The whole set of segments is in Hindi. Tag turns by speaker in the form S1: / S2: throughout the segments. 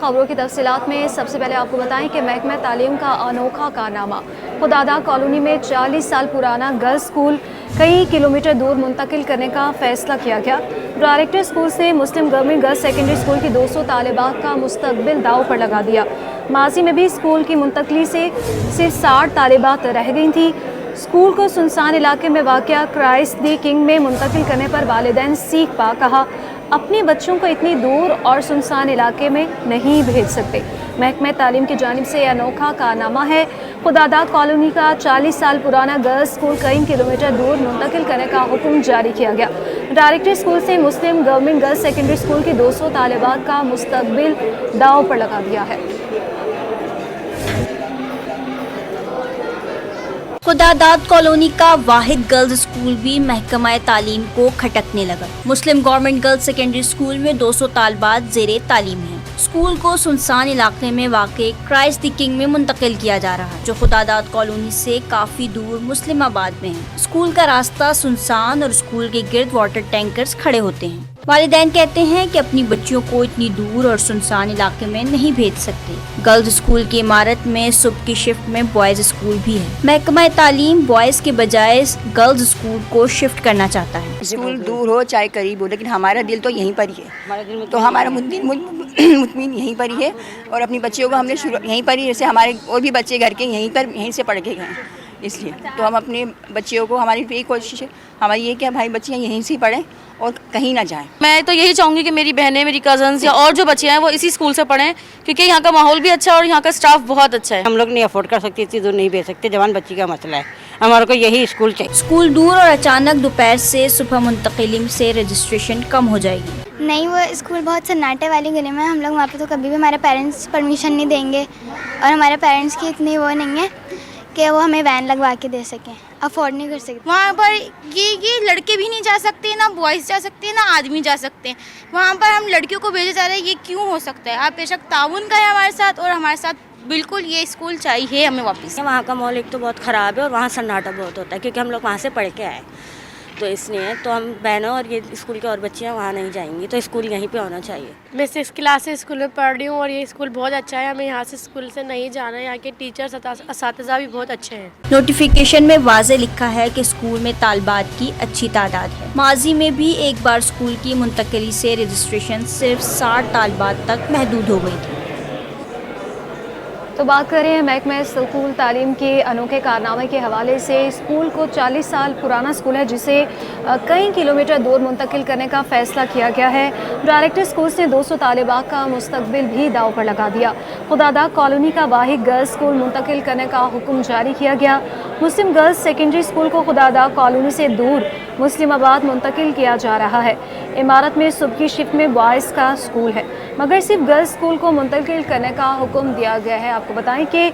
S1: खबरों की तफसीलात में सबसे पहले आपको बताएं कि महकमा तालीम का अनोखा कारनामा। खुदादा कॉलोनी में 40 साल पुराना गर्ल्स स्कूल कई किलोमीटर दूर मुंतकिल करने का फैसला किया गया। डायरेक्टर स्कूल से मुस्लिम गवर्नमेंट गर्ल्स सेकेंडरी स्कूल की 200 तालिबात का मुस्तकबिल दाव पर लगा दिया। माजी में भी स्कूल की मुंतकली से सिर्फ 60 तालिबात रह गई थी। स्कूल को सुनसान इलाके में वाक़या क्राइस्ट दी किंग में मुंतकिल करने पर वालिदैन सीख पा कहा अपने बच्चों को इतनी दूर और सुनसान इलाके में नहीं भेज सकते। महकमा तालीम की जानिब से यह अनोखा कारनामा है। खुदादा कॉलोनी का 40 साल पुराना गर्ल्स स्कूल कई किलोमीटर दूर मुंतकिल करने का हुक्म जारी किया गया। डायरेक्टर स्कूल से मुस्लिम गवर्नमेंट गर्ल्स सेकेंडरी स्कूल की 200 तालिबात का मुस्तकबिल दाव पर लगा दिया है।
S2: खुदादाद कॉलोनी का वाहिद गर्ल्स स्कूल भी महकमा तालीम को खटकने लगा। मुस्लिम गवर्नमेंट गर्ल्स सेकेंडरी स्कूल में 200 तालिबात ज़ेरे तालीम हैं। स्कूल को सुनसान इलाके में वाक़े क्राइस्ट दी किंग में मुंतकिल किया जा रहा है, जो खुदादाद कॉलोनी से काफी दूर मुस्लिमाबाद में है। स्कूल का रास्ता सुनसान और स्कूल के गिर्द वाटर टैंकर्स खड़े होते हैं। वालिदैन कहते हैं कि अपनी बच्चियों को इतनी दूर और सुनसान इलाके में नहीं भेज सकते। गर्ल्स स्कूल की इमारत में सुबह की शिफ्ट में बॉयज स्कूल भी है। महकमा तालीम बॉयज के बजाय गर्ल्स स्कूल को शिफ्ट करना चाहता है।
S3: स्कूल दूर हो चाहे करीब हो, लेकिन हमारा दिल तो यहीं पर ही है। तो हमारा मुतमिन यहीं पर ही है और अपनी बच्चियों को हमने यहीं पर ही, जैसे हमारे और भी बच्चे घर के यहीं से पढ़ के गए, इसलिए तो हम अपने बच्चियों को, हमारी यही कोशिश है, हमारी ये कि भाई बच्चियाँ यहीं से पढ़ें और कहीं ना जाएं।
S4: मैं तो यही चाहूँगी कि मेरी बहनें, मेरी कज़न्स या और जो बच्चे हैं वो इसी स्कूल से पढ़ें, क्योंकि यहाँ का माहौल भी अच्छा है और यहाँ का स्टाफ बहुत अच्छा है।
S5: हम लोग नहीं अफोर्ड कर सकते, इतनी दूर नहीं भेज सकते, जवान बच्ची का मसला है, हमारे को यही स्कूल चाहिए।
S2: स्कूल दूर और अचानक दोपहर से सुबह मुंतकिली से रजिस्ट्रेशन कम हो जाएगी।
S6: नहीं, वो स्कूल बहुत सन्नाटे वाली गली में है। हम लोग वहाँ पे तो कभी भी हमारे पेरेंट्स परमिशन नहीं देंगे और हमारे पेरेंट्स की इतनी वो नहीं है कि वो हमें वैन लगवा के दे सकें, अफोर्ड नहीं कर सकते।
S7: वहाँ पर ये लड़के भी नहीं जा सकते, ना बॉयज़ जा सकते, ना आदमी जा सकते हैं। वहाँ पर हम लड़कियों को भेजे जा रहे हैं, ये क्यों हो सकता है? आप बेशक ताउन का है हमारे साथ और हमारे साथ बिल्कुल ये स्कूल चाहिए हमें वापस।
S5: वहाँ का माहौल एक तो बहुत ख़राब है और वहाँ सन्नाटा बहुत होता है, क्योंकि हम लोग वहाँ से पढ़ के आए, तो इसलिए तो हम बहनों और ये स्कूल की और बच्चियाँ वहाँ नहीं जाएंगी, तो स्कूल यहीं पे होना चाहिए।
S8: मैं 6 क्लास से स्कूल में पढ़ रही हूँ और ये स्कूल बहुत अच्छा है। हमें यहाँ से स्कूल से नहीं जाना है। यहाँ के टीचर्स असातिज़ा भी बहुत अच्छे हैं।
S2: नोटिफिकेशन में वाज़े लिखा है कि स्कूल में तालिबात की अच्छी तादाद है। माजी में भी एक बार स्कूल की मुंतकिली से रजिस्ट्रेशन सिर्फ 60 तालिबात तक महदूद हो गई थी।
S1: तो बात करें महकमा स्कूल तालीम के अनोखे कारनामे के हवाले से। स्कूल को 40 साल पुराना स्कूल है, जिसे कई किलोमीटर दूर मुंतकिल करने का फ़ैसला किया गया है। डायरेक्टर स्कूल से 200 तालिबात का मुस्तकबिल भी दाव पर लगा दिया। खुदादा कॉलोनी का वाहिद गर्ल्स स्कूल मुंतकिल करने का हुक्म जारी किया गया। मुस्लिम गर्ल्स सेकेंडरी स्कूल को खुदादा कॉलोनी से दूर मुस्लिमाबाद मुंतकिल किया जा रहा है। इमारत में सुबह की शिफ्ट में बॉयज़ का स्कूल है, मगर सिर्फ गर्ल्स स्कूल को मुंतकिल करने का हुक्म दिया गया है। आपको बताएं कि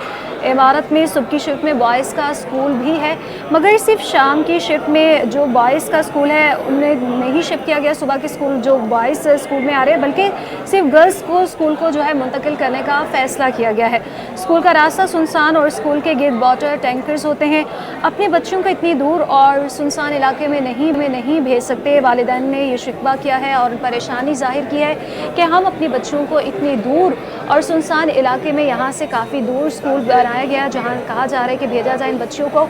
S1: इमारत में सुबह की शिफ्ट में बॉयज़ का स्कूल भी है, मगर सिर्फ शाम की शिफ्ट में जो बॉयज़ का स्कूल है उन्हें नहीं शिफ्ट किया गया। सुबह के स्कूल जो बॉयज़ स्कूल में आ रहे हैं, बल्कि सिर्फ गर्ल्स को स्कूल को जो है मुंतकिल करने का फ़ैसला किया गया है। स्कूल का रास्ता सुनसान और स्कूल के गिर्द वाटर टैंकर्स होते हैं। अपने बच्चों को इतनी दूर और सुनसान इलाके में नहीं भेज सकते। वालिदैन ने ये शिकवा किया है और परेशानी जाहिर की है कि हम अपने बच्चों को इतनी दूर और सुनसान इलाके में, यहाँ से काफ़ी दूर स्कूल बनाया गया जहाँ कहा जा रहा है कि भेजा जाए इन बच्चियों को,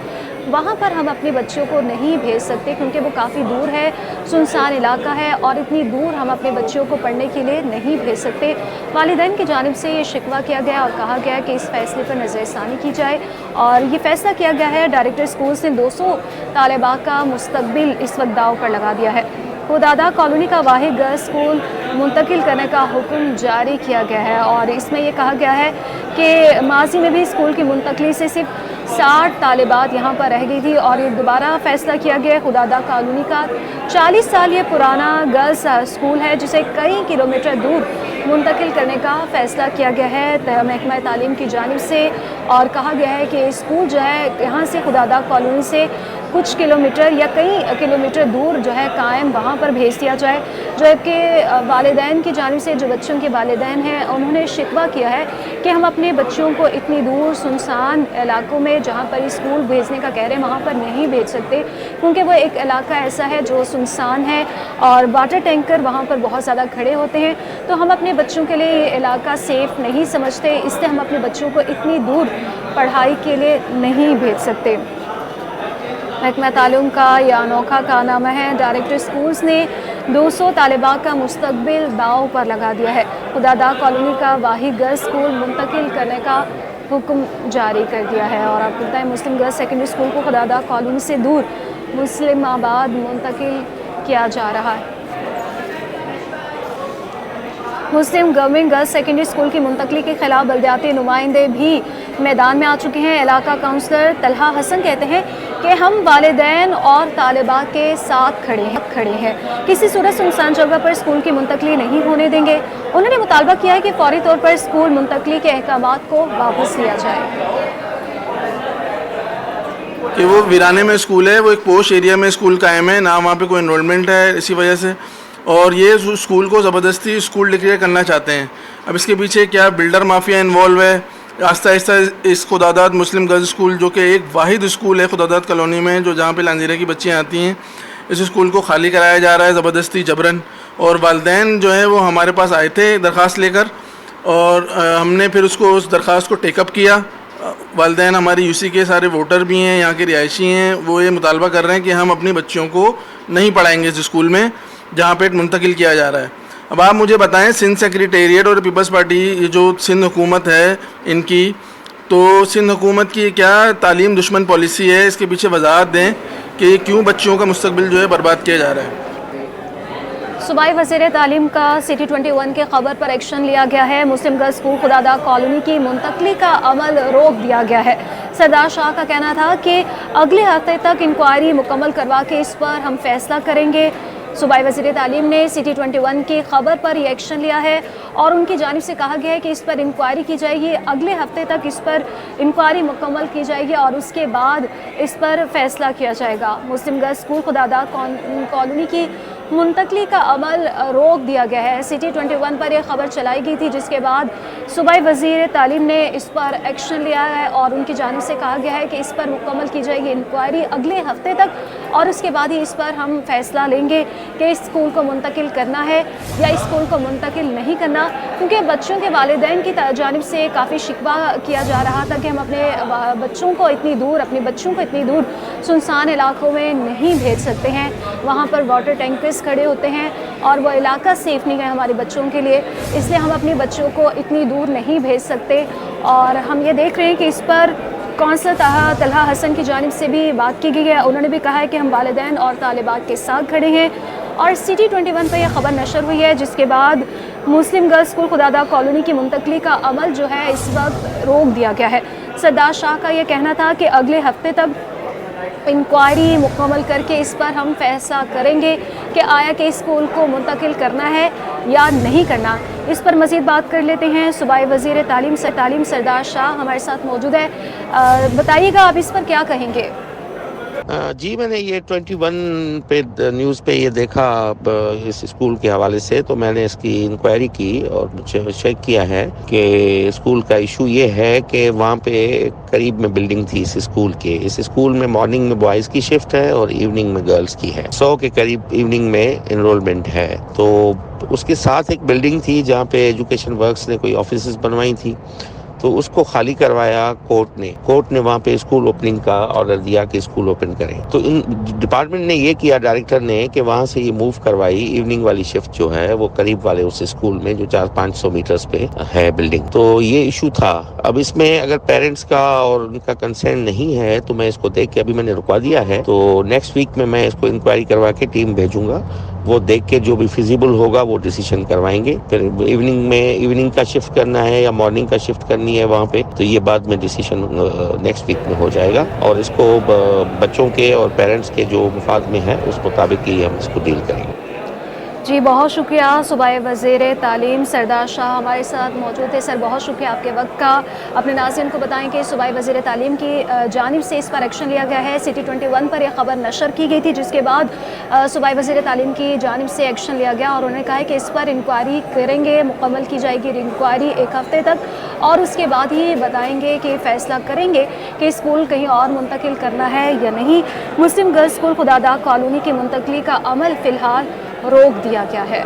S1: वहाँ पर हम अपने बच्चों को नहीं भेज सकते क्योंकि वो काफ़ी दूर है, सुनसान इलाका है और इतनी दूर हम अपने बच्चों को पढ़ने के लिए नहीं भेज सकते। वालिदैन की जानिब से ये शिकवा किया गया और कहा गया कि इस फैसले पर नज़रसानी की जाए और ये फैसला किया गया है। डायरेक्टर स्कूल से 200 तालिबात का मुस्तकबिल इस वक्त दाव पर लगा दिया है। खुदादा कॉलोनी का वाहिद गर्ल्स स्कूल मुंतकिल करने का हुक्म जारी किया गया है और इसमें यह कहा गया है कि माजी में भी स्कूल की मुंतकिली से सिर्फ 60 तालिबात यहाँ पर रह गई थी और ये दोबारा फ़ैसला किया गया। खुदादा कॉलोनी का 40 साल ये पुराना गर्ल्स स्कूल है, जिसे कई किलोमीटर दूर मुंतकिल करने का फ़ैसला किया गया है महकमा तालीम की जानिब से और कहा गया है कि स्कूल जो है यहाँ से खुदादा कॉलोनी से कुछ किलोमीटर या कई किलोमीटर दूर जो है कायम वहाँ पर भेज दिया जाए। जबकि वालिदैन की जानिब से, जो बच्चों के वालिदैन हैं, उन्होंने शिकवा किया है कि हम अपने बच्चों को इतनी दूर सुनसान इलाकों में जहाँ पर स्कूल भेजने का कह रहे हैं वहाँ पर नहीं भेज सकते, क्योंकि वो एक इलाका ऐसा है जो सुनसान है और वाटर टैंकर वहाँ पर बहुत ज़्यादा खड़े होते हैं। तो हम अपने बच्चों के लिए ये इलाका सेफ़ नहीं समझते, इसलिए हम अपने बच्चों को इतनी दूर पढ़ाई के लिए नहीं भेज सकते। महकमा तालीम का यह अनोखा कारनामा है। डायरेक्टर स्कूल्स ने 200 तालिबात का मुस्तकबिल दाव पर लगा दिया है। खुदादा कॉलोनी का वाहिद गर्ल्स स्कूल मुंतकिल करने का हुक्म जारी कर दिया है। और आपको बताएं, मुस्लिम गर्ल्स सेकेंडरी स्कूल को खुदादा कॉलोनी से दूर मुस्लिमाबाद मुंतकिल किया जा रहा है। मुस्लिम गवर्नमेंट गर्ल्स सेकेंडरी स्कूल की मुंतकली के खिलाफ बलदियाती नुमाइंदे भी मैदान में आ चुके हैं। इलाका काउंसलर तलहा हसन कहते हैं कि हम वालिदैन और तालिबात के साथ खड़े हैं, किसी सूरत सुनसान जगह पर स्कूल की मुंतकली नहीं होने देंगे। उन्होंने मुतालबा किया है कि फौरी तौर पर स्कूल मुंतकली के अहकामात को वापस लिया जाए।
S9: कि वो वीराने में स्कूल है, वो एक पोश एरिया में स्कूल कायम है, ना वहाँ पे कोई इन्रोलमेंट है, इसी वजह से, और ये स्कूल को ज़बरदस्ती स्कूल डिक्लेयर करना चाहते हैं। अब इसके पीछे क्या बिल्डर माफिया इन्वॉल्व है। आहिस्ता आहिस्ता इस खुदादात मुस्लिम गर्ल्स स्कूल, जो कि एक वाहिद स्कूल है खुदादात कॉलोनी में, जो जहाँ पे लांजीरा की बच्चियाँ आती हैं, इस स्कूल को खाली कराया जा रहा है ज़बरदस्ती जबरन। और वालिदैन जो है वो हमारे पास आए थे दरख्वास्त लेकर, और हमने फिर उस दरख्वास्त को टेकअप किया। वालिदैन हमारे यूसी के सारे वोटर भी हैं, यहाँ के रिहायशी हैं। वो ये मुतालबा कर रहे हैं कि हम अपनी बच्चियों को नहीं पढ़ाएंगे इस स्कूल में जहाँ पे मुंतकिल किया जा रहा है। अब आप मुझे बताएं, सिंध सेक्रेटेरिएट और पीपल्स पार्टी, ये जो सिंध हुकूमत है इनकी, तो सिंध हुकूमत की क्या तालीम दुश्मन पॉलिसी है, इसके पीछे वजाहत दें कि क्यों बच्चियों का मुस्तकबिल जो है बर्बाद किया जा रहा है।
S1: सूबाई वज़ीर तालीम का सिटी 21 के खबर पर एक्शन लिया गया है। मुस्लिम गर्ल्स स्कूल खुदादा कॉलोनी की मुंतकली का अमल रोक दिया गया है। सरदार शाह का कहना था कि अगले हफ्ते तक इंक्वायरी मुकम्मल करवा के इस पर हम फैसला करेंगे। सूबाई वज़ीर तालीम ने सिटी 21 की खबर पर यह एक्शन लिया है और उनकी जानिब से कहा गया है कि इस पर इंक्वायरी की जाएगी। अगले हफ्ते तक इस पर इंक्वायरी मुकम्मल की जाएगी और उसके बाद इस पर फैसला किया जाएगा। मुस्लिम गर्ल्स स्कूल खुदादा कॉलोनी की मुंतकली का अमल रोक दिया गया है। सिटी 21 पर यह खबर चलाई गई थी, जिसके बाद सूबाई वज़ीर तालीम ने इस पर एक्शन लिया है और उनकी जानिब से कहा गया है कि इस पर मुकम्मल की जाएगी इंक्वायरी अगले हफ्ते तक, और उसके बाद ही इस पर हम फैसला लेंगे कि इस स्कूल को मुंतकिल करना है या इस स्कूल को मुंतकिल नहीं करना। क्योंकि बच्चों के वालिदैन की जानिब से काफ़ी शिकवा किया जा रहा था कि हम अपने बच्चों को इतनी दूर सुनसान इलाकों में नहीं भेज सकते हैं, वहाँ पर वाटर टैंकर्स खड़े होते हैं और वो इलाका सेफ़ नहीं है हमारे बच्चों के लिए, इसलिए हम अपने बच्चों को इतनी दूर नहीं भेज सकते। और हम ये देख रहे हैं कि इस पर कौंसल तलहा हसन की जानिब से भी बात की गई है। उन्होंने भी कहा है कि हम वालिदैन और तालिबात के साथ खड़े हैं। और सिटी 21 पर यह खबर नशर हुई है, जिसके बाद मुस्लिम गर्ल्स स्कूल खुदादा कॉलोनी की मुंतकली का अमल जो है इस वक्त रोक दिया गया है। सरदार शाह का यह कहना था कि अगले हफ्ते तक इंक्वायरी मुकम्मल करके इस पर हम फैसला करेंगे कि आया कि स्कूल को मुंतकिल करना है या नहीं करना। इस पर मज़ीद बात कर लेते हैं। सूबाई वज़ीर तालीम सरदार शाह हमारे साथ मौजूद है। बताइएगा आप इस पर क्या कहेंगे?
S10: जी, मैंने ये 21 पे न्यूज़ पे ये देखा इस स्कूल के हवाले से, तो मैंने इसकी इंक्वायरी की और मुझे चेक किया है कि स्कूल का इशू ये है कि वहाँ पे करीब में बिल्डिंग थी इस स्कूल के। इस स्कूल में मॉर्निंग में बॉयज़ की शिफ्ट है और इवनिंग में गर्ल्स की है। 100 के करीब इवनिंग में इनरोलमेंट है। तो उसके साथ एक बिल्डिंग थी जहाँ पे एजुकेशन वर्क्स ने कोई ऑफिस बनवाई थी, तो उसको खाली करवाया कोर्ट ने वहाँ पे स्कूल ओपनिंग का ऑर्डर दिया कि स्कूल ओपन करें। तो इन डिपार्टमेंट ने ये किया, डायरेक्टर ने, कि वहाँ से ये मूव करवाई इवनिंग वाली शिफ्ट जो है वो करीब वाले उस स्कूल में जो 400-500 मीटर्स पे है बिल्डिंग। तो ये इशू था। अब इसमें अगर पेरेंट्स का और उनका कंसर्न नहीं है तो मैं इसको देख के अभी मैंने रुकवा दिया है। तो नेक्स्ट वीक में मैं इसको इंक्वायरी करवा के टीम भेजूंगा, वो देख के जो भी फिजिबल होगा वो डिसीजन करवाएंगे। फिर इवनिंग का शिफ्ट करना है या मॉर्निंग का शिफ्ट करनी है वहाँ पे, तो ये बाद में डिसीजन नेक्स्ट वीक में हो जाएगा और इसको बच्चों के और पेरेंट्स के जो मुफाद में है उस मुताबिक ही हम इसको डील करेंगे।
S1: जी बहुत शुक्रिया। सूबाई वज़ीर तालीम सरदार शाह हमारे साथ मौजूद थे। सर बहुत शुक्रिया आपके वक्त का। अपने नाज़रीन को बताएं कि सूबाई वज़ीर तालीम की जानिब से इस पर एक्शन लिया गया है। सिटी 21 पर यह खबर नशर की गई थी, जिसके बाद सूबाई वज़ीर तालीम की जानिब से एक्शन लिया गया और उन्होंने कहा है कि इस पर इंक्वायरी करेंगे, मुकम्मल की जाएगी इंक्वायरी 1 हफ़्ते तक, और उसके बाद ही बताएंगे कि फ़ैसला करेंगे कि स्कूल कहीं और मुंतकिल करना है या नहीं। मुस्लिम गर्ल्स स्कूल खुदादा कॉलोनी की मुंतकली का अमल फ़िलहाल रोक दिया गया है।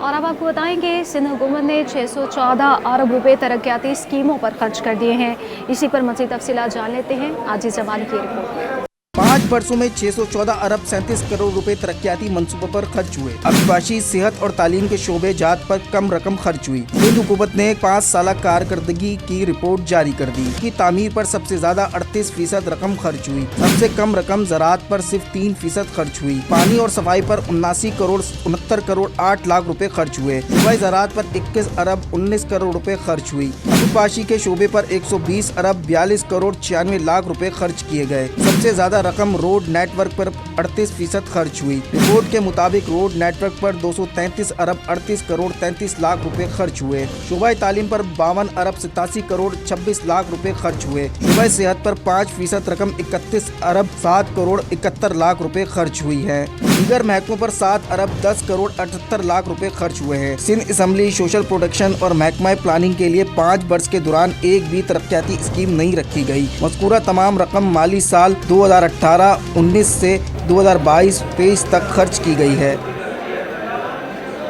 S1: और अब आपको बताएं कि सिंध हुकूमत ने 614 अरब रुपए तरक्याती स्कीमों पर खर्च कर दिए हैं। इसी पर मज़ीद तफसीलात जान लेते हैं आजिज़ जमानी की रिपोर्ट में।
S11: 5 वर्षों में 614 अरब 37 करोड़ रुपए तरक्याती मंसूबों पर खर्च हुए। अभिबाशी, सेहत और तालीम के शोबे जात पर कम रकम खर्च हुई। सिंध हुकूमत ने 5 साल कारकर्दगी की रिपोर्ट जारी कर दी कि तामीर पर सबसे ज्यादा 38% रकम खर्च हुई। सबसे कम रकम ज़राअत पर सिर्फ 3% खर्च हुई। पानी और सफाई पर 79 करोड़ 69 करोड़ 8 लाख रुपए खर्च हुए। सूबाई ज़राअत पर 21 अरब 19 करोड़ रुपए खर्च हुई। अभिबाशी के शोबे पर 120 अरब 42 करोड़ 96 लाख रुपए खर्च किए गए। सबसे ज्यादा रकम रोड नेटवर्क पर 38% खर्च हुई। रिपोर्ट के मुताबिक रोड नेटवर्क पर 233 अरब 38 करोड़ 33 लाख रुपए खर्च हुए। शोबाई तालीम पर 52 अरब 87 करोड़ 26 लाख रुपए खर्च हुए। शोबाई सेहत पर 5% रकम 31 अरब 7 करोड़ 71 लाख रुपए खर्च हुई है। दीगर महकमों पर 7 अरब 10 करोड़ 78 लाख रुपए खर्च हुए हैं। सिंध असम्बली सोशल प्रोटेक्शन और महकमा प्लानिंग के लिए 5 वर्ष के दौरान एक भी तरक्याती स्कीम नहीं रखी गई। मज़कूरा तमाम रकम माली साल 2018-19 से 2022-23 तक खर्च की गई है।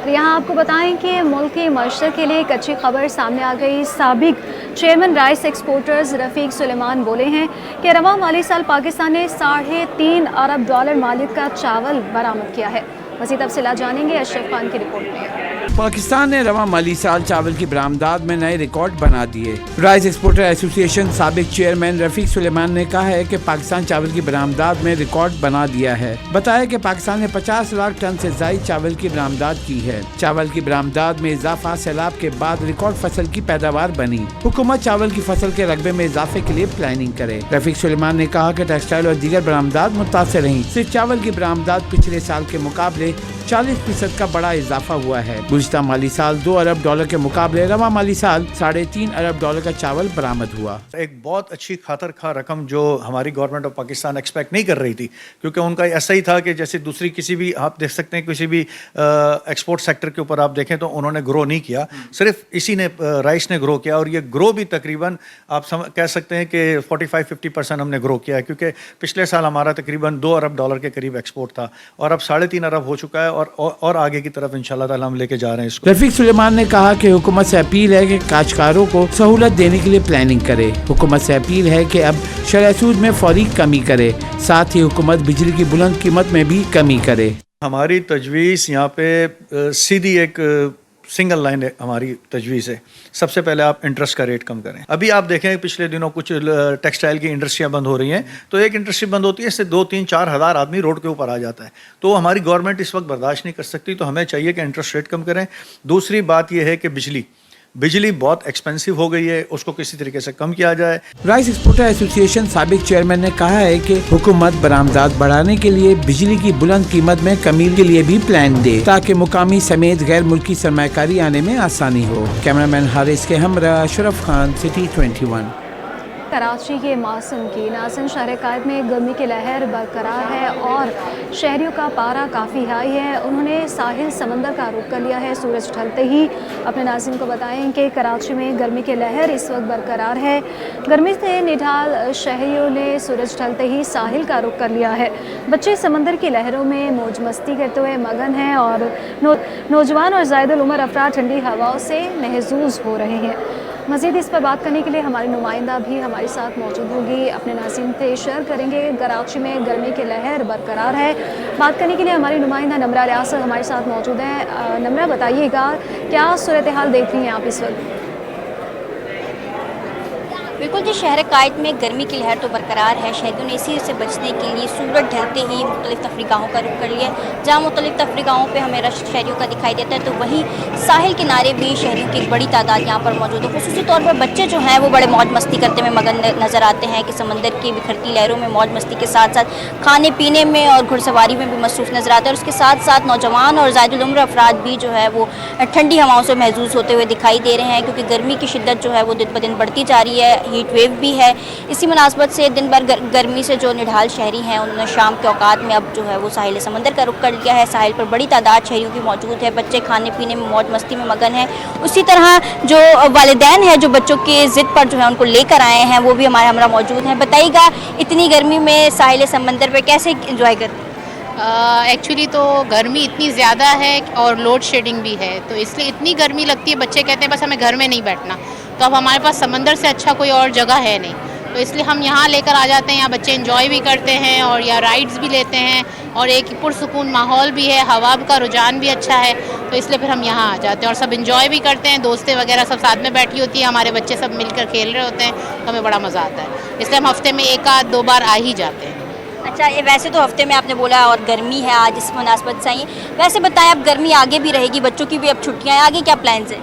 S1: यहाँ आपको बताएं कि मुल्क की मशरक़ के लिए एक अच्छी खबर सामने आ गई। साबिक चेयरमैन राइस एक्सपोर्टर्स रफ़ीक सुलेमान बोले हैं कि रवा माली साल पाकिस्तान ने $3.5 अरब मालियत का चावल बरामद किया है। मज़ीद तफ़सीलात जानेंगे अशरफ खान की रिपोर्ट में।
S12: पाकिस्तान ने रवा माली साल चावल की बरामदात में नए रिकॉर्ड बना दिए। राइस एक्सपोर्टर एसोसिएशन साबिक चेयरमैन रफीक सुलेमान ने कहा है कि पाकिस्तान चावल की बरामदात में रिकॉर्ड बना दिया है। बताया कि पाकिस्तान ने 50 लाख टन से ज़ायद चावल की बरामदात की है। चावल की बरामदात में इजाफा सैलाब के बाद रिकॉर्ड फसल की पैदावार बनी। हुकूमत चावल की फसल के रकबे में इजाफे के लिए प्लानिंग करे। रफीक सुलेमान ने कहा कि टेक्सटाइल और दीगर बरामदात मुतासर रही। सिर्फ चावल की बरामदात पिछले साल के मुकाबले 40% का बड़ा इजाफा हुआ है। गुज़िश्ता माली साल $2 अरब के मुकाबले रवा माली साल $3.5 अरब का चावल बरामद हुआ।
S13: एक बहुत अच्छी खातर खा रकम जो हमारी गवर्नमेंट ऑफ पाकिस्तान एक्सपेक्ट नहीं कर रही थी, क्योंकि उनका ऐसा ही था कि जैसे दूसरी किसी भी आप देख सकते हैं किसी भी एक्सपोर्ट सेक्टर के ऊपर आप देखें तो उन्होंने ग्रो नहीं किया, सिर्फ इसी ने राइस ने ग्रो किया। और ये ग्रो भी तकरीबन आप कह सकते हैं कि 45-50% हमने ग्रो किया है, क्योंकि पिछले साल हमारा तकरीबन $2 अरब के करीब एक्सपोर्ट था और अब $3.5 अरब हो चुका है और आगे की तरफ इंशाल्लाह ताला हम लेके जा रहे हैं इसको।
S12: रफीक सुलेमान ने कहा कि हुकूमत से अपील है कि काश्तकारों को सहूलत देने के लिए प्लानिंग करे। हुकूमत से अपील है कि अब शरह सूद में फौरी कमी करे। साथ ही हुकूमत बिजली की बुलंद कीमत में भी कमी करे।
S13: हमारी तजवीज़ यहाँ पे सीधी एक सिंगल लाइन है। हमारी तजवीज़ है सबसे पहले आप इंटरेस्ट का रेट कम करें। अभी आप देखें पिछले दिनों कुछ टेक्सटाइल की इंडस्ट्रियाँ बंद हो रही हैं, तो एक इंडस्ट्री बंद होती है इससे 2-3-4 हज़ार आदमी रोड के ऊपर आ जाता है। तो हमारी गवर्नमेंट इस वक्त बर्दाश्त नहीं कर सकती, तो हमें चाहिए कि इंटरेस्ट रेट कम करें। दूसरी बात यह है कि बिजली बहुत एक्सपेंसिव हो गई है, उसको किसी तरीके से कम किया जाए।
S12: राइस एक्सपोर्टर एसोसिएशन साबिक चेयरमैन ने कहा है कि हुकूमत बरामदात बढ़ाने के लिए बिजली की बुलंद कीमत में कमी के लिए भी प्लान दे, ताकि मुकामी समेत गैर मुल्की सरमाकारी आने में आसानी हो। कैमरामैन हारिस के हमरा अशरफ खान, सिटी 21।
S1: कराची के मौसम की नाज़रीन, शहर कायद में गर्मी की लहर बरकरार है और शहरियों का पारा काफ़ी हाई है। उन्होंने साहिल समंदर का रुख कर लिया है। सूरज ढलते ही अपने नाज़रीन को बताएं कि कराची में गर्मी की लहर इस वक्त बरकरार है। गर्मी से निढाल शहरियों ने सूरज ढलते ही साहिल का रुख कर लिया है। बच्चे समंदर की लहरों में मौज मस्ती करते हुए मगन हैं और नौजवान और ज़ायदुल उमर अफराद ठंडी हवाओं से महजूज हो रहे हैं। मज़ीद इस पर बात करने के लिए हमारी नुमाइंदा भी हमारे साथ मौजूद होगी, अपने नाज़रीन से शेयर करेंगे। कराची में गर्मी की लहर बरकरार है। बात करने के लिए हमारी नुमाइंदा नम्रा रियासत हमारे साथ मौजूद है। नम्रा, बताइएगा क्या सूरत हाल देख रही हैं आप इस वक्त?
S2: बिल्कुल जी, शहर कायद में गर्मी की लहर तो बरकरार है। शहरियों ने इसी से बचने के लिए सूरज ढलते ही मुख्तलिफ तफरीगाहों का रुख कर लिया है। जहाँ मुख्तलिफ तफरीगाहों पे हमें रश शहरियों का दिखाई देता है, तो वहीं साहिल किनारे भी शहरियों की एक बड़ी तादाद यहाँ पर मौजूद है। खुसूसी तौर पर बच्चे जो हैं वो बड़े मौज मस्ती करते हुए मगन नज़र आते हैं कि समंदर की बिखरती लहरों में मौज मस्ती के साथ साथ खाने पीने में और घुड़सवारी में भी मसरूफ़ नज़र आते हैं। और उसके साथ साथ नौजवान और ज़ायदुल उम्र अफराद भी जो है वो ठंडी हवाओं से महसूस होते हुए दिखाई दे रहे हैं, क्योंकि गर्मी की शिद्दत जो है वो दिन ब दिन बढ़ती जा रही है। हीट वेव भी है। इसी मुनासबत से दिन भर गर्मी से जो निढाल शहरी हैं उन्होंने शाम के औकात में अब जो है वो साहिल समंदर का रुख कर लिया है। साहिल पर बड़ी तादाद शहरियों की मौजूद है। बच्चे खाने पीने में मौज मस्ती में मगन हैं। उसी तरह जो वालिदैन हैं जो बच्चों की ज़िद पर जो है उनको लेकर आए हैं वो भी हमारे हमरा मौजूद हैं। बताइएगा, इतनी गर्मी में साहिल समंदर पर कैसे इंजॉय करते हैं?
S14: एक्चुअली तो गर्मी इतनी ज़्यादा है और लोड शेडिंग भी है, तो इसलिए इतनी गर्मी लगती है। बच्चे कहते हैं बस हमें घर में नहीं बैठना, तो अब हमारे पास समंदर से अच्छा कोई और जगह है नहीं, तो इसलिए हम यहाँ लेकर आ जाते हैं। यहाँ बच्चे एंजॉय भी करते हैं और यहाँ राइड्स भी लेते हैं और एक पुरसुकून माहौल भी है, हवा का रुझान भी अच्छा है, तो इसलिए फिर हम यहाँ आ जाते हैं और सब एंजॉय भी करते हैं। दोस्तें वगैरह सब साथ में बैठी होती है, हमारे बच्चे सब मिलकर खेल रहे होते हैं, तो हमें बड़ा मज़ा आता है। इसलिए हम हफ्ते में 1-2 बार आ ही जाते हैं।
S2: अच्छा, ये वैसे तो हफ्ते में आपने बोला और गर्मी है आज इस मुनासबत से आई, वैसे बताएं अब गर्मी आगे भी रहेगी, बच्चों की भी अब छुट्टियां हैं, आगे क्या प्लान्स है?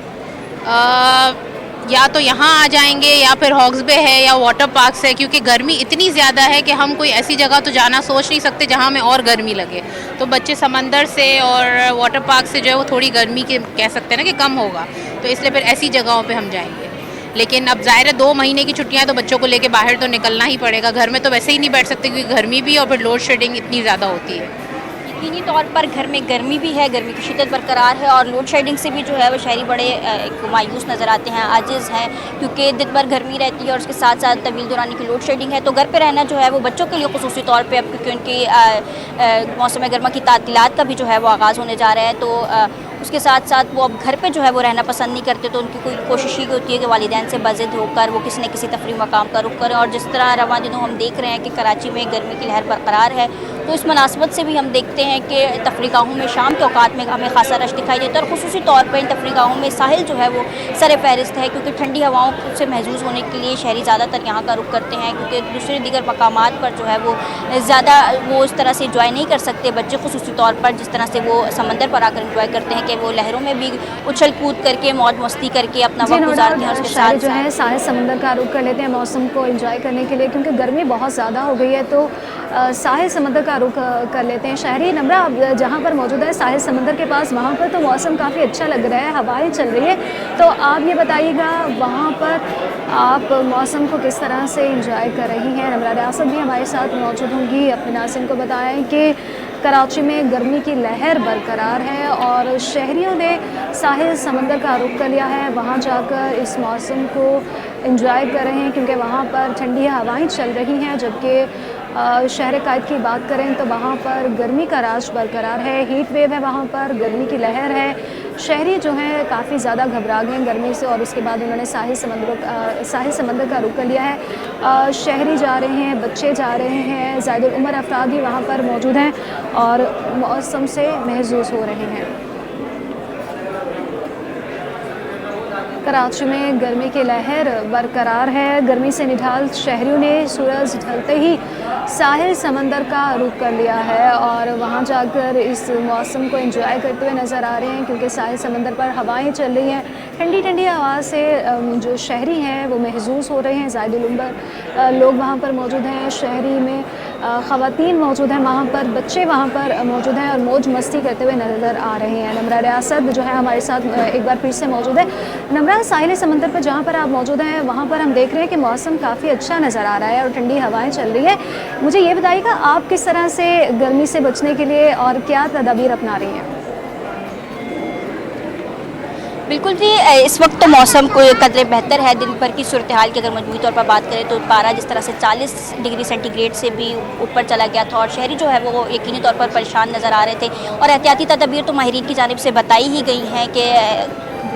S14: या तो यहाँ आ जाएंगे या फिर हॉक्स बे है या वाटर पार्क्स है, क्योंकि गर्मी इतनी ज़्यादा है कि हम कोई ऐसी जगह तो जाना सोच नहीं सकते जहाँ हमें और गर्मी लगे। तो बच्चे समंदर से और वाटर पार्क से जो है वो थोड़ी गर्मी के कह सकते हैं ना कि कम होगा, तो इसलिए फिर ऐसी जगहों पे हम जाएंगे। लेकिन अब ज़ाहिर है 2 महीने की छुट्टियां तो बच्चों को लेके बाहर तो निकलना ही पड़ेगा। घर में तो वैसे ही नहीं बैठ सकते क्योंकि गर्मी भी और फिर लोड शेडिंग इतनी ज़्यादा होती है।
S2: यकीनी तौर पर घर में गर्मी भी है, गर्मी की शिद्दत बरकरार है और लोड शेडिंग से भी जो है वो शहरी बड़े मायूस नज़र आते हैं, आजिज़ हैं, क्योंकि दिन भर गर्मी रहती है और उसके साथ साथ तवील दौरानी की लोड शेडिंग है। तो घर पे रहना जो है वो बच्चों के लिए खुसूसी तौर पे अब क्योंकि उनकी मौसम गर्मा की तातीलात का भी जो है वो आगाज़ होने जा रहा है, तो उसके साथ साथ वो अब घर पे जो है वो रहना पसंद नहीं करते, तो उनकी कोई कोशिश ही होती है कि वालिदैन से बाज़िद होकर वो किसी न किसी तफरी मकाम का रुख करें। और जिस तरह रवां दिनों हम देख रहे हैं कि कराची में गर्मी की लहर बरकरार है, तो इस मुनासबत से भी हम देखते हैं कि तफरीगाहों में शाम के औकात में हमें खासा रश दिखाई देता है। और खुसूसी तौर पर इन तफरीगाहों में साहिल जो है वो सर फहरिस्त है, क्योंकि ठंडी हवाओं से महसूस होने के लिए शहरी ज़्यादातर यहाँ का रुख करते हैं, क्योंकि दूसरे दीगर मकामात पर जो है वो ज़्यादा वो इस तरह से इंजॉय नहीं कर सकते। बच्चे खुसूसी तौर पर जिस तरह से वो समंदर पर आकर इंजॉय करते हैं कि वो लहरों में भी उछल कूद करके मौज मस्ती करके अपना वक्त गुजारते हैं। उसके साथ
S1: जो है साहिल समंदर का रुख कर लेते हैं मौसम को एंजॉय करने के लिए, क्योंकि गर्मी बहुत ज़्यादा हो गई है, तो साहिल समंदर का रुख कर लेते हैं शहरी। नम्रा, अब जहाँ पर मौजूद है साहिल समंदर के पास, वहाँ पर तो मौसम काफ़ी अच्छा लग रहा है, हवाएं चल रही है, तो आप ये बताइएगा वहाँ पर आप मौसम को किस तरह से इंजॉय कर रही हैं? नम्रा रियासत भी हमारे साथ मौजूद होंगी। अपने नाज़रीन को बताएं कि कराची में गर्मी की लहर बरकरार है और शहरियों ने साहिल समंदर का रुख कर लिया है, वहाँ जाकर इस मौसम को एंजॉय कर रहे हैं, क्योंकि वहाँ पर ठंडी हवाएं चल रही हैं। जबकि शहर कायद की बात करें तो वहाँ पर गर्मी का राज बरकरार है, हीट वेव है, वहाँ पर गर्मी की लहर है। शहरी जो हैं काफ़ी ज़्यादा घबरा गए हैं गर्मी से और उसके बाद उन्होंने साहिल समंदर का रुख कर लिया है। शहरी जा रहे हैं, बच्चे जा रहे हैं, ज़ायदुल उम्र अफराद भी वहाँ पर मौजूद हैं और मौसम से महसूस हो रहे हैं। कराची में गर्मी की लहर बरकरार है। गर्मी से निढाल शहरियों ने सूरज ढलते ही साहिल समंदर का रुख कर लिया है और वहाँ जाकर इस मौसम को एंजॉय करते हुए नज़र आ रहे हैं, क्योंकि साहिल समंदर पर हवाएं चल रही हैं। ठंडी ठंडी हवा से जो शहरी हैं वो महसूस हो रहे हैं। ज़ायदुल उम्र लोग वहाँ पर मौजूद हैं, शहरी में ख़वातीन मौजूद हैं, वहाँ पर बच्चे वहाँ पर मौजूद हैं और मौज मस्ती करते हुए नज़र आ रहे हैं। नम्रा रियासत जो है हमारे साथ एक बार फिर से मौजूद है। नम्रा, साहिल समंदर पर जहाँ पर आप मौजूद हैं वहाँ पर हम देख रहे हैं कि मौसम काफ़ी अच्छा नज़र आ रहा है और ठंडी हवाएं चल रही है। मुझे ये बताइएगा आप किस तरह से गर्मी से बचने के लिए और क्या तदाबीर अपना रही हैं?
S2: बिल्कुल जी, इस वक्त तो मौसम को कदरे बेहतर है। दिन भर की सूरत हाल की अगर मजमूई तौर पर बात करें तो पारा जिस तरह से 40 डिग्री सेंटीग्रेड से भी ऊपर चला गया था और शहरी जो है वो यकीनी तौर पर परेशान नज़र आ रहे थे और एहतियाती तदबीर तो माहिरीन की जानिब से बताई ही गई हैं कि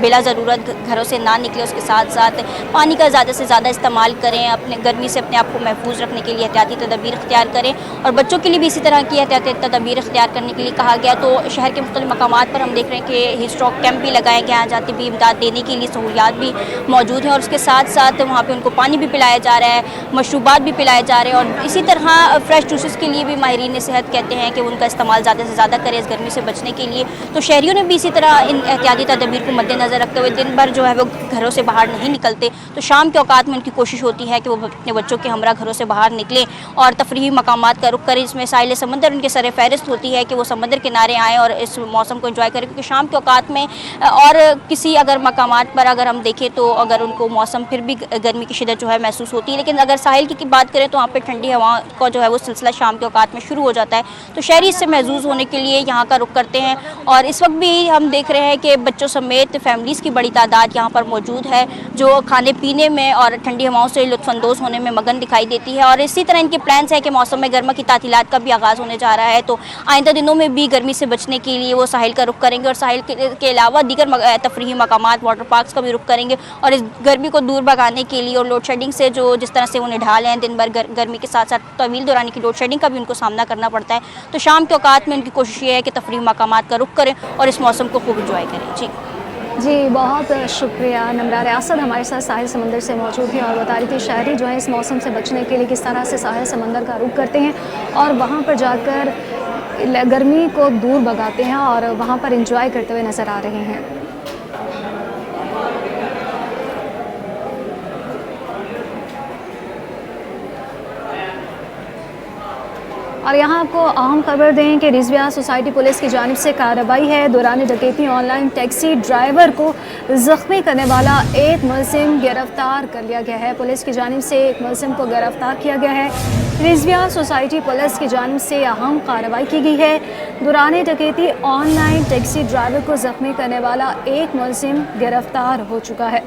S2: बिला ज़रूरत घरों से ना निकले, उसके साथ साथ पानी का ज़्यादा से ज़्यादा इस्तेमाल करें, अपने गर्मी से अपने आप को महफूज रखने के लिए एहतियाती तदबीर इख्तियार करें और बच्चों के लिए भी इसी तरह की एहतियाती तदबीर इख्तियार करने के लिए कहा गया। तो शहर के मुख्तलिफ मकामात पर हम देख रहे हैं कि हीट स्ट्रोक कैंप भी लगाए गए हैं, जाती भी इमदाद देने के लिए सहूलियात भी मौजूद हैं और उसके साथ साथ वहाँ पर उनको पानी भी पिलाया जा रहा है, मशरूबात भी पिलाए जा रहे हैं और इसी तरह फ्रेश जूसेस के लिए भी माहिरीन सेहत कहते हैं कि उनका इस्तेमाल ज़्यादा से ज़्यादा करें इस गर्मी से बचने के लिए। तो शहरियों ने भी इसी तरह इन एहतियाती तदबीर को मद्देनज़र रखते हुए दिन भर जो है वो घरों से बाहर नहीं निकलते, तो शाम के औकात में उनकी कोशिश होती है कि वो अपने बच्चों के हमरा घरों से बाहर निकलें और तफरीही मकामात का रुख करें। इसमें साहिल समंदर उनके सर फहरिस्त होती है कि वो समंदर किनारे आएँ और इस मौसम को एंजॉय करें, क्योंकि शाम के औकात में और किसी अगर मकामात पर अगर हम देखें तो अगर उनको मौसम फिर भी गर्मी की शिद्दत जो है महसूस होती है, लेकिन अगर साहिल की बात करें तो वहाँ पर ठंडी हवा का जो है वो सिलसिला शाम के औकात में शुरू हो जाता है। तो शहरी इससे महसूस होने के लिए यहाँ का रुख करते हैं और इस वक्त भी हम देख रहे हैं कि बच्चों समेत फैमिलीज़ की बड़ी तादाद यहाँ पर मौजूद है जो खाने पीने में और ठंडी हवाओं से लुत्फ़अंदोज़ होने में मगन दिखाई देती है। और इसी तरह इनके प्लान्स है कि मौसम में गर्मा की तातीलात का भी आगाज़ होने जा रहा है, तो आइंदा दिनों में भी गर्मी से बचने के लिए वो साहिल का रुख करेंगे और साहिल के अलावा दीगर तफरीही मकामात वाटर पार्क्स का भी रुख करेंगे और इस गर्मी को दूर भगाने के लिए और लोड शेडिंग से जो जिस तरह से उन्हें ढाल हैं दिन भर गर्मी के साथ साथ तवील दौरानी की लोड शेडिंग का भी उनको सामना करना पड़ता है, तो शाम के औकात में उनकी कोशिश ये है कि तफरीही मकामात का रुख करें और इस मौसम को खूब इंजॉय करें।
S1: जी बहुत शुक्रिया। नमरा रियासत हमारे साथ साहिल समंदर से मौजूद है और बता रही थी शहरी जो है इस मौसम से बचने के लिए किस तरह से साहिल समंदर का रुख करते हैं और वहाँ पर जाकर गर्मी को दूर भगाते हैं और वहाँ पर एंजॉय करते हुए नज़र आ रहे हैं। और यहाँ आपको अहम खबर दें कि रिजविया सोसाइटी पुलिस की जानिब से कार्रवाई है। दौरान डकैती ऑनलाइन टैक्सी ड्राइवर को ज़ख्मी करने वाला एक मुलजिम गिरफ्तार कर लिया गया है। पुलिस की जानिब से एक मुलजिम को गिरफ्तार किया गया है। रिजविया सोसाइटी पुलिस की जानिब से अहम कार्रवाई की गई है। दौरान डकैती ऑनलाइन टैक्सी ड्राइवर को ज़ख्मी करने वाला एक मुलजिम गिरफ्तार हो चुका है।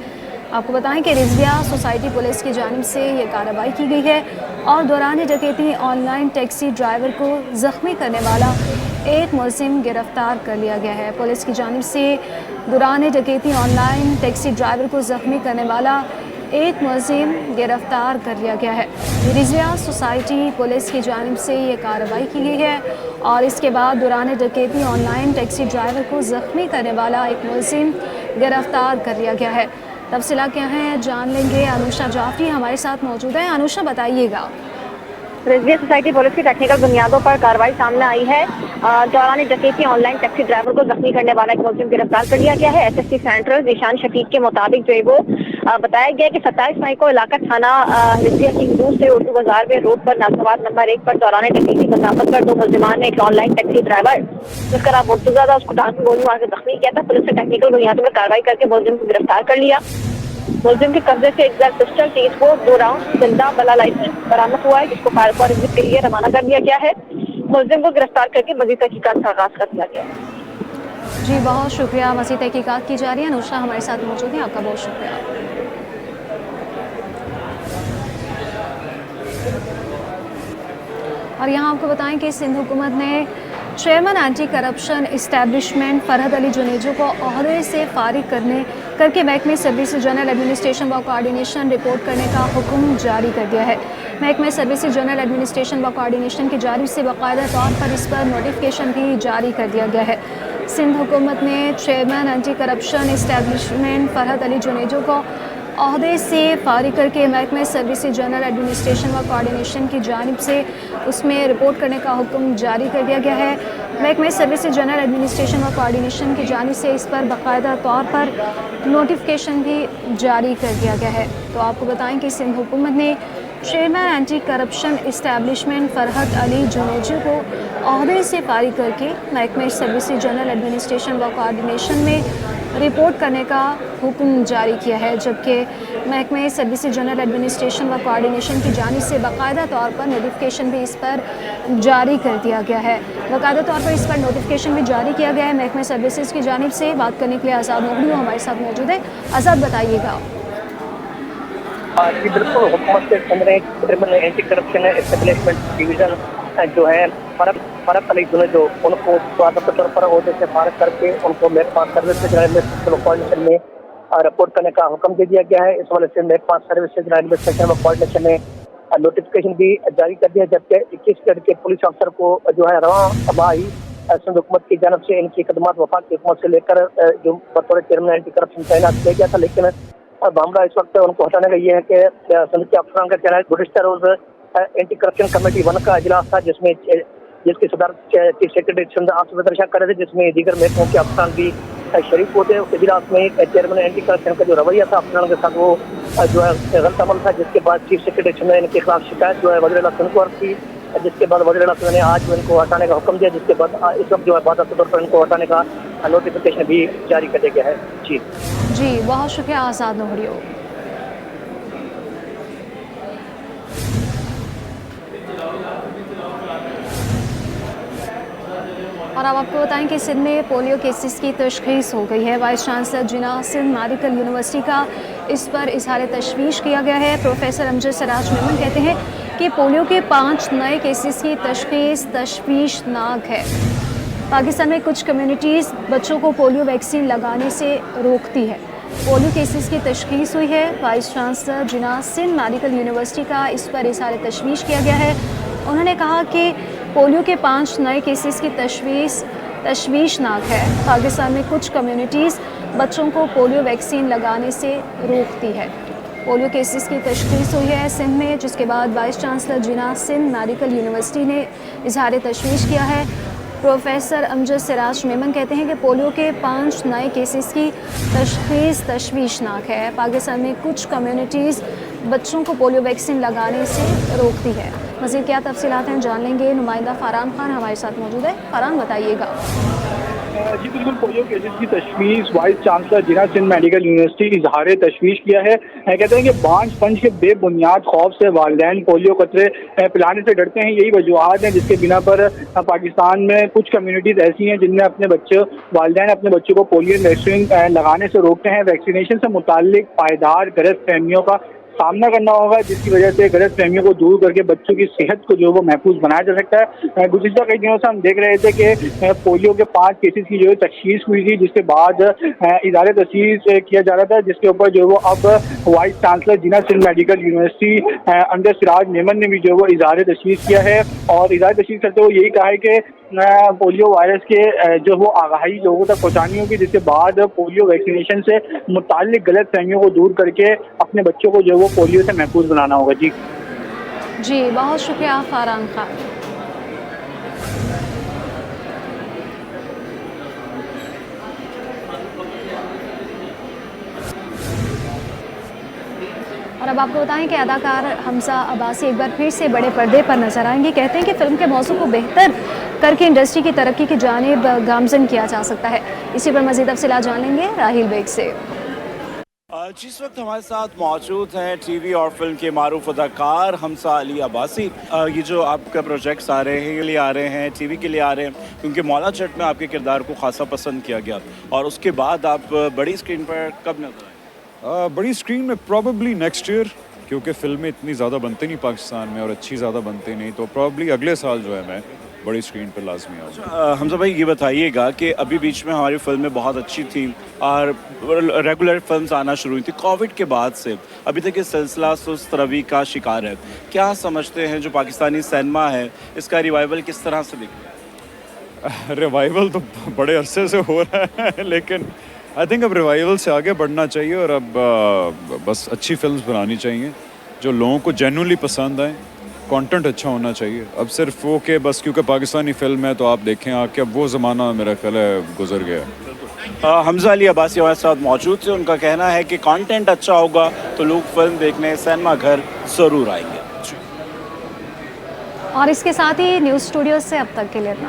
S1: आपको बताएं कि रिजविया सोसाइटी पुलिस की जानिब से ये कार्रवाई की गई है और दौरान डकैती ऑनलाइन टैक्सी ड्राइवर को ज़ख्मी करने वाला एक मुलजिम गिरफ्तार कर लिया गया है। पुलिस की जानिब से दौरान डकैती ऑनलाइन टैक्सी ड्राइवर को ज़ख्मी करने वाला एक मुलजिम गिरफ्तार कर लिया गया है। रिजविया सोसाइटी पुलिस की जानिब से ये कार्रवाई की गई है और इसके बाद दौरान डकैती ऑनलाइन टैक्सी ड्राइवर को ज़ख्मी करने वाला एक मुलजिम गिरफ्तार कर लिया गया है। तफसीला क्या है जान लेंगे। अनुषा जाफरी हमारे साथ मौजूद है। अनुषा बताइएगा।
S15: रिजविया सोसाइटी पुलिस की टेक्निकल बुनियादों पर कार्रवाई सामने आई है। दौरान डकैती ऑनलाइन टैक्सी ड्राइवर को जख्मी करने वाला एक मुलजिम गिरफ्तार कर लिया गया है। एसएसपी सेंट्रल जीशान शफीक के मुताबिक जो है वो बताया गया कि 27 मई को इलाका थाना रिजविया की हदूद से उर्दू बाजार में रोड पर नाजवाद नंबर 1 पर दौरान डकैती बसामत कर दो मुलजिमान ने एक ऑनलाइन टैक्सी ड्राइवर जिसका नाम मुर्तजा उसको दांत में गोली मार कर जख्मी किया था। पुलिस ने टेक्निकल बुनियादों पर कार्रवाई करके मुलजिम को गिरफ्तार कर लिया। मुलजिम के कब्जे से एक पिस्टल 2 राउंड जिंदा बला लाइसेंस बरामद हुआ है, जिसको फायर फॉरेंसिक के लिए रवाना कर दिया गया है। मुलजिम को गिरफ्तार करके मजीद तहकीकात का आगाज कर दिया गया है।
S1: जी बहुत शुक्रिया। मज़ीद तहकीकात की जा रही है। अनुषा हमारे साथ मौजूद है, आपका बहुत शुक्रिया। और यहाँ आपको बताएं कि सिंध हुकूमत ने chairman anti corruption establishment Farhad Ali Junejo को ओहदे से फारिग करके महकमे सर्विस जनरल एडमिनिस्ट्रेशन व कोऑर्डिनेशन रिपोर्ट करने का हुक्म जारी कर दिया है। महकमे सर्विस जनरल एडमिनिस्ट्रेशन व कोऑर्डिनेशन की जानिब से बाकायदा तौर पर इस पर नोटिफिकेशन भी जारी कर दिया गया है। सिंध हुकूमत ने chairman anti corruption establishment Farhad Ali Junejo को ओहदे से फारिग करके महकमे सर्विस जनरल एडमिनिस्ट्रेशन व कोऑर्डिनेशन की जानिब से उसमें रिपोर्ट करने का हुक्म जारी कर दिया गया है। महकमे सर्विस जनरल एडमिनिस्ट्रेशन व कोऑर्डिनेशन की जानिब से इस पर बाकायदा तौर पर नोटिफिकेशन भी जारी कर दिया गया है। तो आपको बताएं कि सिंध हुकूमत ने chairman anti corruption establishment Farhad Ali Junejo को ओहदे से फारिग करके महकमे सर्विस जनरल एडमिनिस्ट्रेशन व कोऑर्डिनेशन में रिपोर्ट करने का हुक्म जारी किया है, जबकि महकमे सर्विस जनरल एडमिनिस्ट्रेशन व कोऑर्डिनेशन की जानिब से बाकायदा तौर पर नोटिफिकेशन भी इस पर जारी कर दिया गया है। बाकायदा तौर पर इस पर नोटिफिकेशन भी जारी किया गया है महकमे सर्विसेज की जानिब से। बात करने के लिए आज़ाद नोगड़ी हमारे साथ मौजूद है। आज़ाद बताइएगा।
S16: जी बिल्कुल, हुकूमत के सामने criminal anti corruption establishment division जो है फर्क कलेक्शन जो उनको स्वागत तौर पर अहदे से फारग करके उनको महकमा सर्विसेज रेलवे कोऑर्डिनेशन में रिपोर्ट करने का हुक्म दे दिया गया है। इस वजह से महकमा सर्विसेज रेलवे स्टेशन व कोऑर्डिनेशन ने नोटिफिकेशन भी जारी कर दिया, जबकि 21 ग्रेड के पुलिस अफसर को जो है रवां माही सिंध हुकूमत की जानब से इनकी खदमात वफाक की हुकूमत से लेकर जो बतौर चेयरमैन एंटी करप्शन तैनात किया गया था, लेकिन मामला इस वक्त उनको हटाने का ये है कि सिंध के अफसरान का कहना है गुज़िश्ता रोज एंटी करप्शन कमेटी 1 का इजलास था जिसकी सदारत चीफ सेक्रेटरी सिंध आसिफ शाह कर रहे थे, जिसमें दीगर महकमों के अफसरान भी शरीक होते हैं। उस इजलास में चेयरमैन एंटी करप्शन का जो रवैया था अफसरान के साथ वो जो है गलत अमल था, जिसके बाद चीफ सेक्रेटरी सिंध ने इनके खिलाफ शिकायत जो है वज़ीर आला सिंध को अर्ज की, जिसके बाद वज़ीर आला सिंध ने आज इनको हटाने का हुक्म दिया, जिसके बाद इस वक्त जो है बाकायदा तौर पर इनको हटाने का नोटिफिकेशन भी जारी कर दिया गया है। जी
S1: बहुत शुक्रिया आज़ाद नोहरियो। और अब आपको बताएं कि सिंध में पोलियो केसेस की तशख़ीस हो गई है। वाइस चांसलर जिना सिंध मेडिकल यूनिवर्सिटी का इस पर इज़हार तशवीश किया गया है। प्रोफेसर अमजद सिराज मेमन कहते हैं कि पोलियो के 5 नए केसेस की तशख़ीस तशवीशनाक है। पाकिस्तान में कुछ कम्युनिटीज़ बच्चों को पोलियो वैक्सीन लगाने से रोकती है। पोलियो केसेस की तशख़ीस हुई है। वाइस चांसलर जिना सिंध मेडिकल यूनिवर्सिटी का इस पर इज़हार तशवीश किया गया है। उन्होंने कहा कि पोलियो के 5 नए केसेस की तशवीशनाक है। पाकिस्तान में कुछ कम्युनिटीज़ बच्चों को पोलियो वैक्सीन लगाने से रोकती है। पोलियो केसेस की तशख़ीस हुई है सिंध में, जिसके बाद वाइस चांसलर जिना सिंध मेडिकल यूनिवर्सिटी ने इज़हार तशवीश किया है। प्रोफेसर अमजद सिराज मेमन कहते हैं कि पोलियो के 5 नए केसेस की तशख़ीस तशवीशनाक है। पाकिस्तान में कुछ कम्युनिटीज़ बच्चों को पोलियो वैक्सीन लगाने से रोकती है। मज़ीद क्या तफसीलात हैं जान लेंगे। नुमाइंदा फ़रहान खान हमारे साथ मौजूद है। फ़रहान बताइएगा।
S17: जी बिल्कुल, पोलियो केसेस की तशवीश वाइस चांसलर जिना सिंध मेडिकल यूनिवर्सिटी इजहार तशवीश किया है। कहते हैं कि बांझ पंच के बेबुनियाद खौफ से वालिदैन पोलियो कतरे पिलाने से डरते हैं। यही वजूहत हैं जिसके बिना पर पाकिस्तान में कुछ कम्युनिटीज़ ऐसी हैं जिनमें वालिदैन अपने बच्चों को पोलियो वैक्सीन लगाने से रोकते हैं। वैक्सीनेशन से मुताल्लिक पायदार गलत फहमियों का सामना करना होगा, जिसकी वजह से गलत फहमियों को दूर करके बच्चों की सेहत को जो वो महफूज बनाया जा सकता है। गुज़िश्ता कई दिनों से हम देख रहे थे कि पोलियो के 5 केसेस की जो है तशख़ीस हुई थी, जिसके बाद इज़हार तशख़ीस किया जा रहा था, जिसके ऊपर जो वो अब वाइस चांसलर जिना सिंध मेडिकल यूनिवर्सिटी अमजद सिराज मेमन ने भी जो वो इज़हार तशख़ीस किया है। और इज़हार तशख़ीस करते हुए यही कहा है कि पोलियो वायरस के जो वो आगाही लोगों तक पहुँचानी होगी, जिसके बाद पोलियो वैक्सीनेशन से मुताल्लिक गलत फहमियों को दूर करके अपने बच्चों को जो वो पोलियो से महफूज बनाना होगा। जी
S1: बहुत शुक्रिया फ़रहान खान। और अब आपको बताएं कि अदाकार हमजा अब्बासी एक बार फिर से बड़े पर्दे पर नजर आएंगे। कहते हैं कि फिल्म के मौज़ू को बेहतर करके इंडस्ट्री की तरक्की की जानिब गामज़न किया जा सकता है। इसी पर मज़ीद तफ़सीलात जान लेंगे राहिल बेग से।
S18: जिस वक्त हमारे साथ मौजूद हैं टीवी और फिल्म के मारूफ अदाकार हमजा अली अब्बासी। ये जो आपका प्रोजेक्ट्स आ रहे हैं, ये लिए आ रहे हैं, टीवी के लिए आ रहे हैं, क्योंकि मौला चट में आपके किरदार को खासा पसंद किया गया, और उसके बाद आप बड़ी स्क्रीन पर कब नजर आए?
S19: बड़ी स्क्रीन में प्रॉबली नेक्स्ट ईयर, क्योंकि फिल्में इतनी ज़्यादा बनती नहीं पाकिस्तान में और अच्छी ज़्यादा बनती नहीं, तो प्रॉबली अगले साल जो है मैं बड़ी स्क्रीन पर लाजमी आऊँगा।
S18: हमजा भाई ये बताइएगा कि अभी बीच में हमारी फिल्में बहुत अच्छी थी और रेगुलर फिल्म्स आना शुरू हुई थी, कोविड के बाद से अभी तक ये सिलसिला सुस्त रवि का शिकार है। क्या समझते हैं जो पाकिस्तानी सिनेमा है, इसका रिवाइवल किस तरह से दिख रहा है?
S19: रिवाइवल तो बड़े अरसे से हो रहा है, लेकिन आई थिंक अब रिवाइवल से आगे बढ़ना चाहिए और अब बस अच्छी फिल्म्स बनानी चाहिए जो लोगों को जेन्युइनली पसंद आए। कंटेंट अच्छा होना चाहिए। अब सिर्फ वो कि बस क्योंकि पाकिस्तानी फिल्म है तो आप देखें आके, अब वो ज़माना मेरा ख्याल है गुजर गया।
S18: हमजा अली अब्बासी हमारे साथ मौजूद थे। उनका कहना है कि कंटेंट अच्छा होगा तो लोग फिल्म देखने सिनेमा घर ज़रूर आएंगे।
S1: और इसके साथ ही न्यूज़ स्टूडियो से अब तक के लिए इतना।